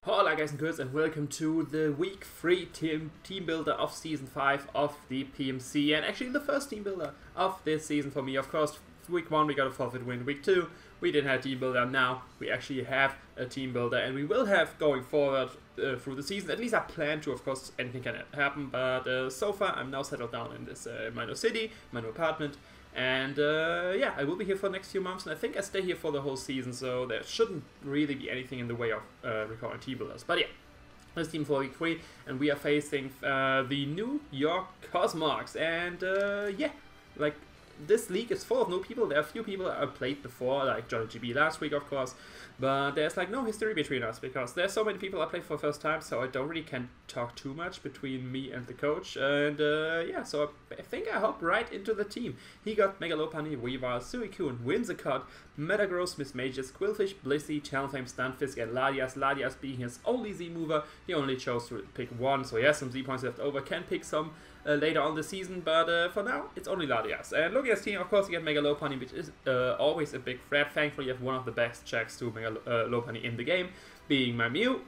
Hola guys and girls, and welcome to the week 3 team builder of season 5 of the PMC, and actually the first team builder of this season for me. Of course, week 1 we got a forfeit win, week 2 we didn't have a team builder, now we actually have a team builder, and we will have going forward through the season. At least I plan to. Of course, anything can happen, but so far I'm now settled down in this my new city, my new apartment. And yeah, I will be here for the next few months, and I think I stay here for the whole season, so there shouldn't really be anything in the way of recording team builders. But yeah, this team for week 3, and we are facing the new York Cosmogs. And yeah, like, this league is full of new people. There are a few people I played before, like Johnny GB last week, of course, but there's like no history between us because there's so many people I played for the first time, so I don't really can talk too much between me and the coach. And yeah, so I think I hop right into the team. He got Mega Lopunny, Weaviles, Suicune, Whimsicott, Metagross, Miss Mages, Quillfish, Blissey, Talonflames, Stunfisk, and Latias. Latias being his only Z mover, he only chose to pick one, so he has some Z points left over, can pick some later on the season, but for now it's only Latias. And looking at his team, of course, you get Mega Lopunny, which is always a big threat. Thankfully, you have one of the best checks to Mega Lopunny in the game, being my Mew.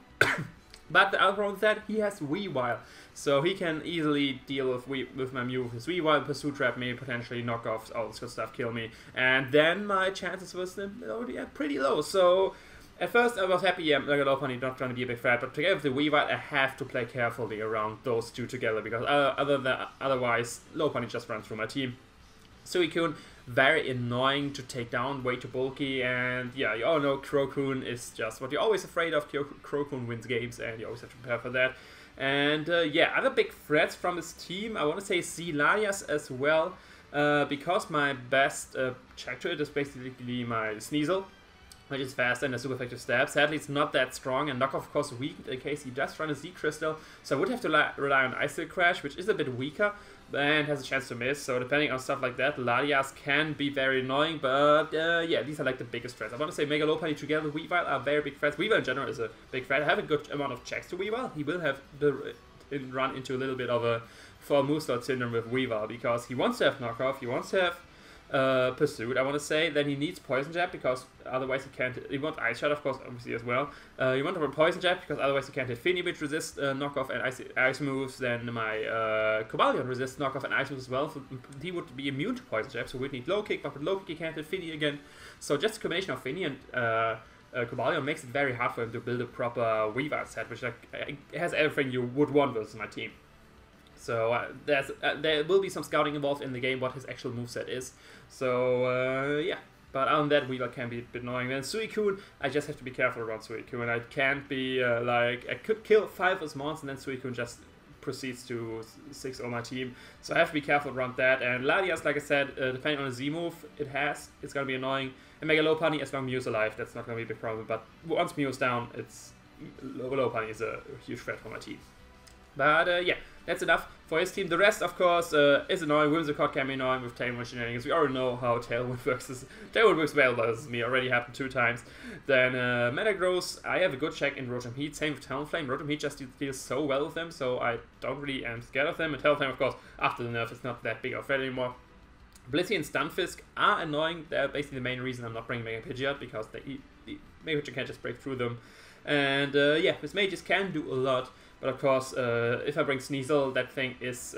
But the other problem with that, he has Weavile, so he can easily deal with my Mew with his Weavile, Pursue Trap me, potentially knock off all this good stuff, kill me, and then my chances with him are pretty low. So at first I was happy, yeah, Mega Lopunny not trying to be a big threat, but together with the Weavile I have to play carefully around those two together, because otherwise Lopunny just runs through my team. Suicune, very annoying to take down, way too bulky, and yeah, you all know Krookodiles is just what you're always afraid of. Krookodiles wins games, and you always have to prepare for that. And yeah, other big threats from his team, I want to say Latias as well, because my best check to it is basically my Scizor, which is fast and a super effective stab. Sadly, it's not that strong, and knockoff, of course, weakened in case he does run a Z-Crystal, so I would have to rely on Ice Crash, which is a bit weaker and has a chance to miss. So depending on stuff like that, Latias can be very annoying, but yeah, these are like the biggest threats. I want to say Mega Lopunny together with Weavile are very big threats. Weavile in general is a big threat. I have a good amount of checks to Weavile. He will have run into a little bit of a full move slot syndrome with Weavile, because he wants to have knockoff, he wants to have Pursuit, I want to say. Then he needs Poison Jab, because otherwise he can't. He wants Ice Shot, of course, obviously as well. You want to have a Poison Jab, because otherwise he can't hit Finny, which resists knockoff and ice moves. Then my Cobalion resists knockoff and ice moves as well. So he would be immune to Poison Jab, so we'd need Low Kick, but with Low Kick he can't hit Finny again. So just a combination of Finny and Cobalion makes it very hard for him to build a proper Weavile set, which like has everything you would want versus my team. So there will be some scouting involved in the game, what his actual moveset is. So yeah, but other than that, Weavile can be a bit annoying. Then Suicune, I just have to be careful around Suicune. I can't be like, I could kill 5 of his mons, and then Suicune just proceeds to 6 on my team. So I have to be careful around that. And Latias, like I said, depending on the Z move it's going to be annoying. And Mega Lopunny, as long as Mew's alive, that's not going to be a big problem. But once Mew's down, Lopunny is a huge threat for my team. But yeah, that's enough for his team. The rest, of course, is annoying. Whimsicott can be annoying with Tailwind shenanigans. We already know how Tailwind works. Tailwind works well versus me. Already happened 2 times. Then Metagross, I have a good check in Rotom-Heat. Same with Talonflame. Rotom-Heat just deals so well with them, so I don't really am scared of them. And Talonflame, of course, after the nerf, it's not that big of a threat anymore. Blissey and Stunfisk are annoying. They're basically the main reason I'm not bringing Mega Pidgeot, because Mega Pidgeot can't just break through them. And yeah, Miss Mages can do a lot. But of course, if I bring Sneasel, that thing is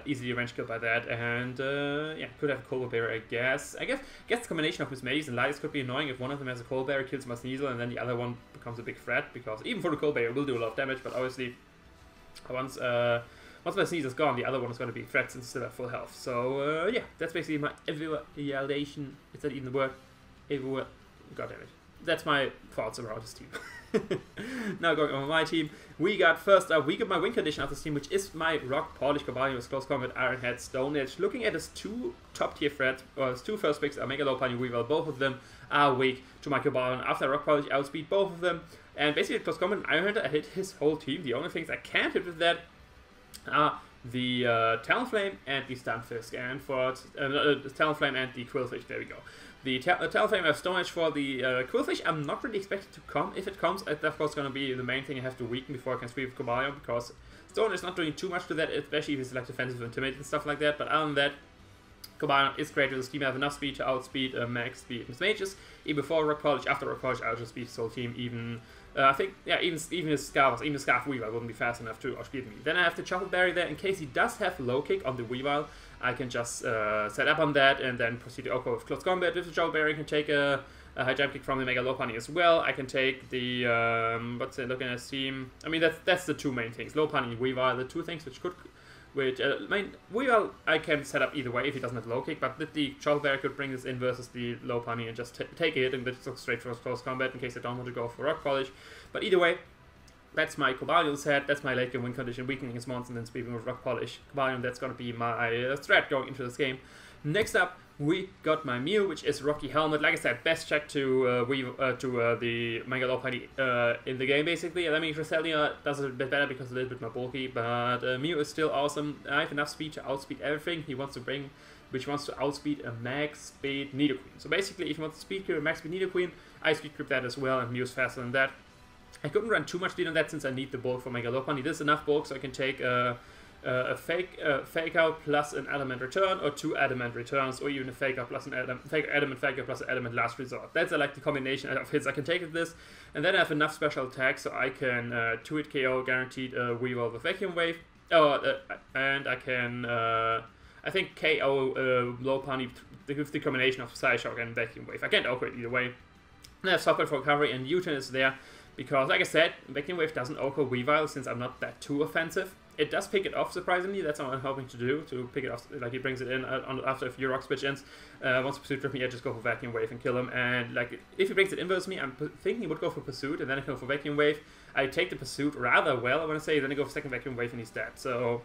easily range killed by that, and yeah, could have a Cold Barrier, I guess. I guess the combination of Miss Mages and Latias could be annoying if one of them has a Cold Barrier, kills my Sneasel, and then the other one becomes a big threat, because even for the Cold Barrier, it will do a lot of damage, but obviously, once my Sneasel's gone, the other one is going to be a threat since it's still at full health. So yeah, that's basically my evaluation. Is that even the word? God damn it. That's my thoughts around this team. Now going on my team, we got first up, we got my win condition of this team, which is my Rock Polish Cobalion with Close Combat, Iron Head, Stone Edge. Looking at his 2 top tier threats, or his 2 first picks are Mega Lopunny, Weavile. Both of them are weak to my Cobalion. After Rock Polish, I outspeed both of them, and basically Close Combat and Iron Head, I hit his whole team. The only things I can't hit with that are the Talonflame and the Stunfisk, and for the Talonflame and the Quillfish. There we go. The Talonflame, I have Stone Edge for the Quillfish. I'm not really expected to come. If it comes, it's of course going to be the main thing I have to weaken before I can sweep Cobalion, because Stone is not doing too much to that, especially if it's like defensive, intimidate and stuff like that. But other than that, Cobalion is great with this team. I have enough speed to outspeed max speed Mismages. Even before Rock Polish, after Rock Polish, I'll just beat this whole team. Even I think, yeah, even his Scarf Weavile wouldn't be fast enough to outspeed me. Then I have the Chocolate Berry there in case he does have low kick on the Weavile. I can just set up on that and then proceed to OHKO with Close Combat. With the Chocolate Berry, I can take a high jump kick from the Mega Lopunny as well. I can take the what's it looking at his team. I mean that's the two main things. Lopunny and Weavile, the two things Weavile I can set up either way if he doesn't have low kick, but with the Chocolate Berry could bring this in versus the Lopunny and just take it and just go straight for Close Combat in case I don't want to go for Rock Polish. But either way, that's my Cobalion set, that's my late game win condition, weakening his monster and then speeding with Rock Polish. Cobalion, that's going to be my strat going into this game. Next up, we got my Mew, which is Rocky Helmet. Like I said, best check to the Mega Lopunny in the game, basically. I mean, Cresselia does it a bit better because it's a little bit more bulky, but Mew is still awesome. I have enough speed to outspeed everything he wants to bring, which wants to outspeed a max speed Nidoqueen. So basically, if he wants to speed creep a max speed Nidoqueen, I speed creep that as well, and Mew is faster than that. I couldn't run too much lead on that since I need the bulk for Mega Lopunny. This is enough bulk so I can take a fake out plus an adamant return, or 2 adamant returns, or even a fake out plus an adamant fake out plus an adamant last resort. That's like the combination of hits I can take with this. And then I have enough special attacks so I can 2-hit KO guaranteed Weavile with Vacuum Wave. And I can I think KO Lopunny with the combination of Psyshock and Vacuum Wave. I can't OHKO it either way. And I have Support for recovery, and U-turn is there because, like I said, Vacuum Wave doesn't OHKO Weavile since I'm not that too offensive. It does pick it off, surprisingly. That's what I'm hoping to do, to pick it off. Like, he brings it in after a few rock switch ends. Once Pursuit trip me, I just go for Vacuum Wave and kill him. And, like, if he brings it in versus me, I'm thinking he would go for Pursuit, and then I go for Vacuum Wave. I take the Pursuit rather well, I want to say, then I go for second Vacuum Wave, and he's dead. So,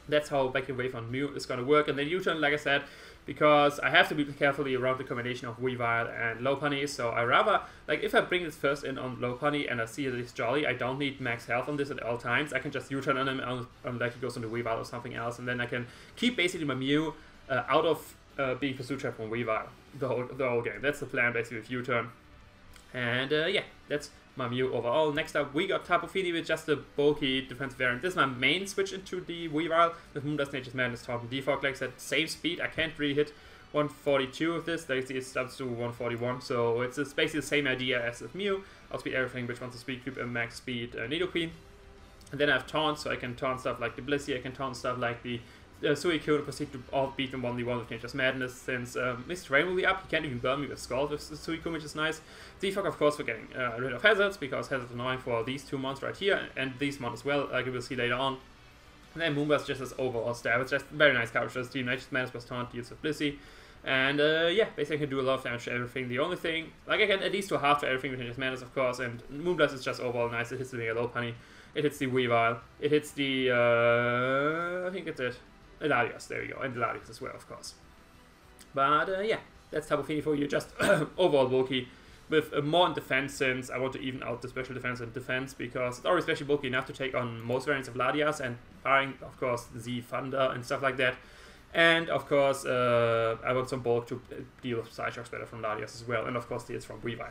that's how Vacuum Wave on Mew is going to work. And then U-turn, like I said, because I have to be carefully around the combination of Weavile and Lopunny, so I rather, like, if I bring this first in on Lopunny and I see that he's jolly, I don't need max health on this at all times. I can just U-turn on him like he goes into Weavile or something else, and then I can keep basically my Mew out of being pursuit trapped from Weavile the whole game. That's the plan basically with U-turn. And yeah, that's my Mew overall. Next up, we got Tapu Fini with just a bulky defensive variant. This is my main switch into the Weavile with Moondust, Nature's Madness, Taunt, and Defog. Like I said, same speed. I can't really hit 142 with this. Like, it stops to 141, so it's basically the same idea as with Mew. Outspeed everything which wants to speed creep and max speed Nidoqueen. And then I have Taunt, so I can taunt stuff like the Blissey, I can taunt stuff like the Suicune to proceed to all beat them 1v1 with Nature's Madness, since Mr. Rain will be up, he can't even burn me with Scald with Suicune, which is nice. Defog, of course, for getting rid of Hazards, because Hazards are annoying for these two mons right here, and these mons as well, like we will see later on. And then Moonburst just as overall stab, it's just very nice coverage for this team. Nature's Madness plus Taunt deals with Blissey. And yeah, basically I can do a lot of damage to everything. The only thing, like I can at least do half to everything with Nature's Madness, of course, and Moonblast is just overall nice. It hits the Mega Lopunny, it hits the Weavile, it hits the, I think it's it. Latios, there you go, and Latios as well, of course. But yeah, that's Tapu Fini for you, just overall bulky, with more in defense, since I want to even out the special defense and defense, because it's already special bulky enough to take on most variants of Latias, and barring, of course, Z Thunder and stuff like that. And of course, I want some bulk to deal with Psyshocks better from Latias as well, and of course, deals from Weavile.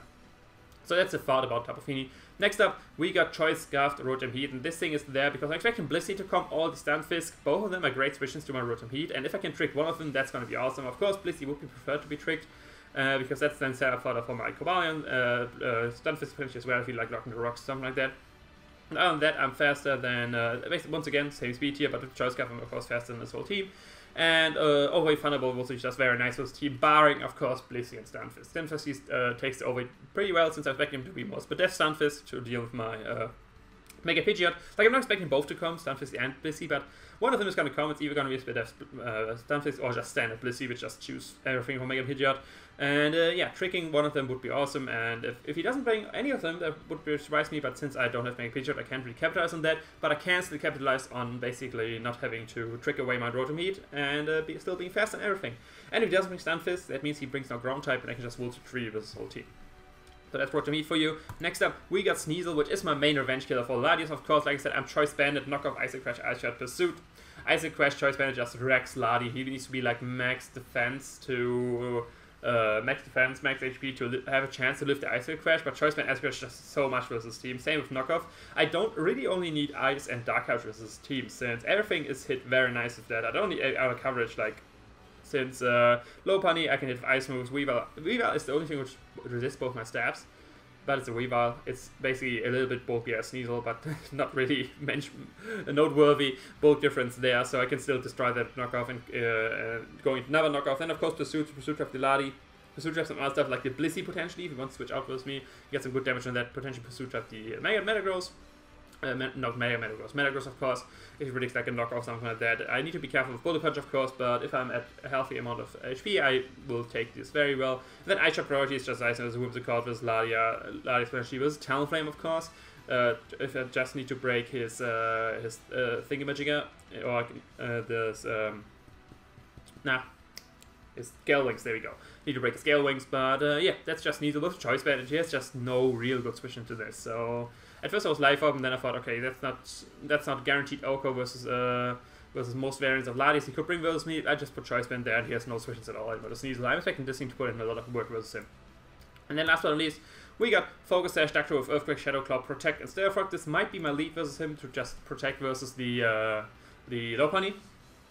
So that's the thought about Tapu Fini. Next up, we got Choice Scarf, Rotom-Heat, and this thing is there because I'm expecting Blissey to come, all the Stunfisk. Both of them are great switches to my Rotom-Heat, and if I can trick one of them, that's going to be awesome. Of course, Blissey would be preferred to be tricked, because that's then set up for my Cobalion. Stunfisk finish as well if you like locking the rocks, something like that. And other than that, I'm faster than, once again, same speed here, but with Choice Scarf, I'm of course faster than this whole team. And Overweight Thunderbolt was just very nice for this team, barring, of course, Blissey and Stunfisk. Stunfisk takes the Overweight pretty well, since I expect him to be more Spadef Stunfisk to deal with my Mega Pidgeot. Like, I'm not expecting both to come, Stunfisk and Blissey, but one of them is going to come. It's either going to be Spadef Stunfisk or just standard Blissey, which just choose everything from Mega Pidgeot. And yeah, tricking one of them would be awesome, and if he doesn't bring any of them, that would surprise me, but since I don't have Mega Pidgeot, I can't really capitalize on that, but I can still capitalize on basically not having to trick away my Rotom-Heat, and still being fast and everything. And if he doesn't bring Stunfisk, that means he brings no Ground type, and I can just Wolf to 3 with this whole team. So that's Rotom-Heat for you. Next up, we got Sneasel, which is my main revenge killer for Latios, of course. Like I said, I'm Choice Bandit, knock off Icy Crash, Ice Shot, Pursuit. Icy Crash, Choice Bandit just wrecks Lati. He needs to be like max defense to... max defense, max HP to have a chance to lift the Ice Crash, but Choice Bandit Ice Crash just so much versus team. Same with Knockoff. I don't really only need Ice and Dark Couch versus team, since everything is hit very nice with that. I don't need our coverage like Since Lopunny, I can hit Ice moves. Weavile is the only thing which resists both my stabs. But it's a Weavile. It's basically a little bit bulkier as Scizor, but not really a noteworthy bulk difference there. So I can still destroy that knockoff and go into another knockoff. Then of course Pursuit Draft the Ladi. Pursuit Draft some other stuff like the Blissey potentially. If he wants to switch out with me, get some good damage on that. Potentially Pursuit Draft the Metagross. Not Metagross of course. If he predicts like a knockoff, something like that. I need to be careful with Bullet Punch of course, but if I'm at a healthy amount of HP, I will take this very well. And then Ice Priority is just nice as a Whimsicott with Ladia especially with Talonflame of course. If I just need to break his thingamajigger, or his Gale Wings, there we go. Need to break his Gale Wings, but yeah, that's just needed with Choice Band, and he has just no real good switch into this, so... At first I was Life Orb, and then I thought, okay, that's not guaranteed Oko versus most variants of Ladies he could bring versus me. I just put Choice Band there, and he has no switches at all. I know the Sneasel. I'm expecting this thing to put in a lot of work versus him. And then last but not least, we got Focus Sash, Duckletts with Earthquake, Shadow Claw, Protect, and Stir Frog. This might be my lead versus him to just Protect versus the Lopunny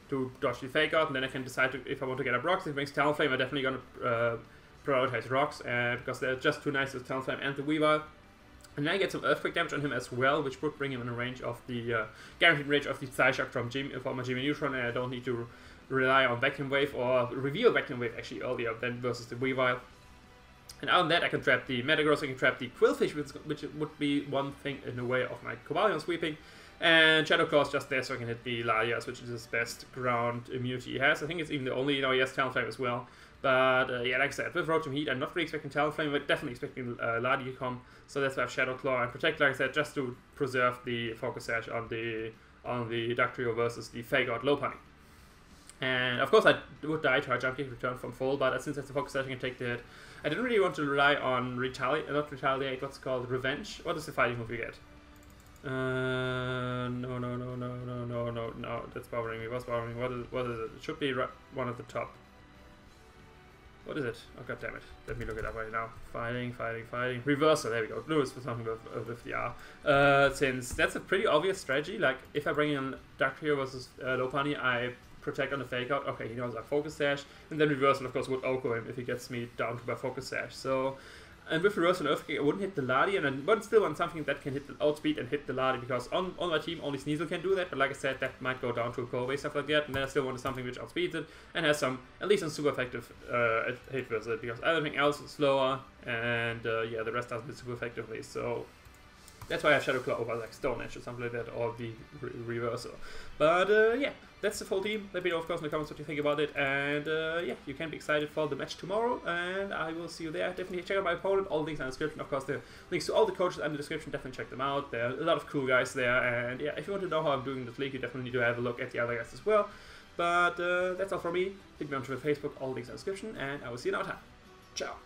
to dodge the Fake Out, and then I can decide if I want to get up Rocks. If it brings Talonflame, I'm definitely going to prioritize Rocks, because they're just too nice with Talonflame and the Weavile. And then I get some Earthquake damage on him as well, which would bring him in a range of the guaranteed range of the Psyshock from my Jimmy Neutron, and I don't need to rely on Vacuum Wave or reveal Vacuum Wave actually earlier than versus the Weavile. And out of that, I can trap the Metagross, I can trap the Quillfish, which would be one thing in the way of my Cobalion sweeping. And Shadow Claw is just there so I can hit the Ladias, which is his best ground immunity he has. I think it's even the only, he has Talonflame as well. But yeah, like I said, with Rotom-Heat, I'm not really expecting Talonflame, but definitely expecting Ladi to come. So that's why I have Shadow Claw and Protect, like I said, just to preserve the Focus Sash on the Ductrio versus the Fake Out Lopunny. And of course I would die to a Jump Kick return from full, but since that's the Focus Sash, I can take the hit. I didn't really want to rely on Retaliate, what's it called? Revenge? What is the fighting move you get? No, that's bothering me. What's bothering me? What is it? It should be one at the top. What is it? Oh god damn it. Let me look it up right now. Fighting. Reversal, there we go. Lewis for something with the R. Since that's a pretty obvious strategy, like if I bring in Ductrio versus Lopunny, I Protect on the Fake Out. Okay, he knows I Focus Sash. And then Reversal of course would Oko him if he gets me down to my Focus Sash. So, and with Reversal and Earthquake I wouldn't hit the Ladi, and I still want something that can hit the outspeed and hit the Ladi, because on my team only Sneasel can do that, but like I said, that might go down to a Core stuff like that, and then I still wanted something which outspeeds it and has some, at least some super effective hit versus it, because everything else is slower, and yeah, the rest doesn't hit super effectively, so that's why I have Shadow Claw over like Stone Edge or something like that, or the Reversal. But yeah, that's the full team. Let me know of course in the comments what you think about it, and yeah, you can be excited for the match tomorrow, and I will see you there. Definitely check out my opponent, all the links in the description. Of course, the links to all the coaches in the description, definitely check them out. There are a lot of cool guys there, and yeah, if you want to know how I'm doing this league, you definitely need to have a look at the other guys as well. But that's all from me. Hit me on Twitter, Facebook, all the links in the description, and I will see you in our time. Ciao.